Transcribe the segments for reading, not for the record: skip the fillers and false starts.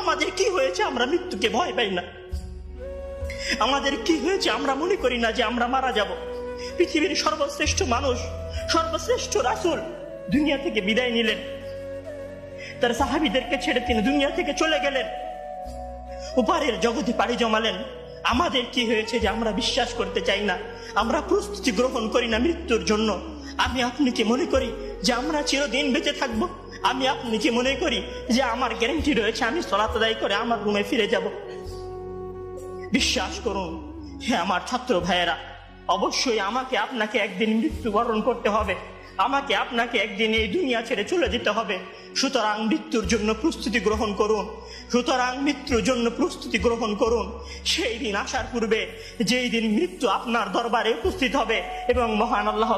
আমাদের কি হয়েছে আমরা মৃত্যুকে ভয় পাই না? আমাদের কি হয়েছে আমরা মনে করি না যে আমরা মারা যাব? পৃথিবীর সর্বশ্রেষ্ঠ মানুষ, সর্বশ্রেষ্ঠ রাসূল দুনিয়া থেকে বিদায় নিলেন, তার সাহাবীদেরকে ছেড়ে তিনি দুনিয়া থেকে চলে গেলেন, উপরের জগতে পাড়ি জমালেন। আমাদের কি হয়েছে যে আমরা বিশ্বাস করতে চাই না, আমরা প্রস্তুতি গ্রহণ করি না মৃত্যুর জন্য? আমি আপনি কি মনে করি যে আমরা চিরদিন বেঁচে থাকবো? আমি আপনি কি মনে করি যে আমার গ্যারান্টি রয়েছে আমি সালাত আদায় করে আমার রুমে ফিরে যাব? বিশ্বাস করুন হ্যাঁ আমার ছাত্র ভাইয়েরা, অবশ্যই আমাকে আপনাকে একদিন মৃত্যুবরণ করতে হবে, আমাকে আপনাকে একদিন এই দুনিয়া ছেড়ে চলে যেতে হবে। সুতরাং মৃত্যুর জন্য প্রস্তুতি গ্রহণ করুন, সুতরাং মৃত্যুর জন্য প্রস্তুতি গ্রহণ করুন। সেই দিন আসার পূর্বে, যেই দিন মৃত্যু আপনার দরবারে উপস্থিত হবে এবং মহান আল্লাহ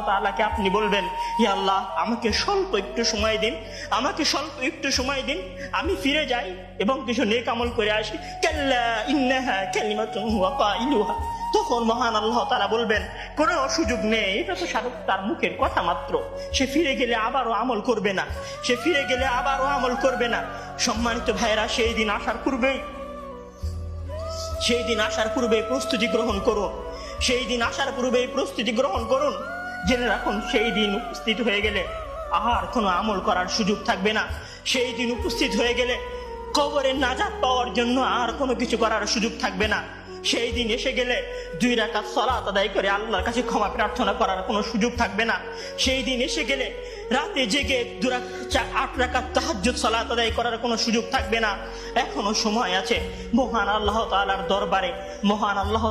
তাআলাকে আপনি বলবেন, হে আল্লাহ আমাকে স্বল্প একটু সময় দিন, আমাকে স্বল্প একটু সময় দিন, আমি ফিরে যাই এবং কিছু নেক আমল করে আসি। কাল্লা ইন্নাহা কালিমাতুন হুয়া কাইলুহা। তখন মহান আল্লাহ তাআলা বলবেন, কোনো সুযোগ নেই, এটা তো তার মুখের কথা মাত্র, সে ফিরে গেলে আবারও আমল করবে না, সে ফিরে গেলে আবারও আমল করবে না। সম্মানিত ভাইরা, সেই দিন আসার পূর্বেই প্রস্তুতি গ্রহণ করুন, সেই দিন আসার পূর্বেই প্রস্তুতি গ্রহণ করুন। জেনে রাখুন সেই দিন উপস্থিত হয়ে গেলে আর কোনো আমল করার সুযোগ থাকবে না। সেই দিন উপস্থিত হয়ে গেলে কবরে নাজাত পাওয়ার জন্য আর কোনো কিছু করার সুযোগ থাকবে না। সেই দিন এসে গেলে 2 রাকাত সালাত আদায় করে আল্লাহর কাছে ক্ষমা প্রার্থনা করার কোনো সুযোগ থাকবে না। সেই দিন এসে গেলে রাতে জেগে 8 রাকাত তাহাজ্জুদ সালাত আদায় করার কোনো সুযোগ থাকবে না। এখনো সময় আছে। মহান আল্লাহ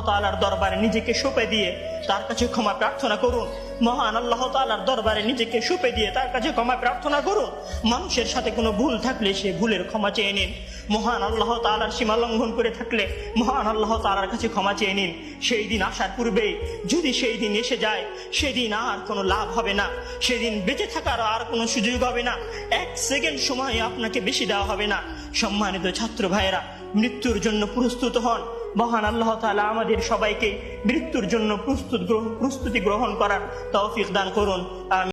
তাআলার দরবারে নিজেকে সঁপে দিয়ে তার কাছে ক্ষমা প্রার্থনা করুন। মহান আল্লাহ তাআলার দরবারে নিজেকে সঁপে দিয়ে তার কাছে ক্ষমা প্রার্থনা করুন। মানুষের সাথে কোনো ভুল থাকলে সে ভুলের ক্ষমা চেয়ে নিন। মহান আল্লাহ তাআলার সীমা লঙ্ঘন করে থাকলে মহান আল্লাহ তাআলার কাছে ক্ষমা চেয়ে নিন। সেই দিন আসার পূর্বেই যদি সেই দিন এসে যায়, সেদিন আর কোনো লাভ হবে না, সেদিন বেঁচে থাকার আর কোনো সুযোগ হবে না, 1 সেকেন্ড সময় আপনাকে বেশি দেওয়া হবে না। সম্মানিত ছাত্র ভাইয়েরা, মৃত্যুর জন্য প্রস্তুত হন। মহান আল্লাহ তাআলা আমাদের সবাইকে মৃত্যুর জন্য প্রস্তুতি গ্রহণ করার তৌফিক দান করুন।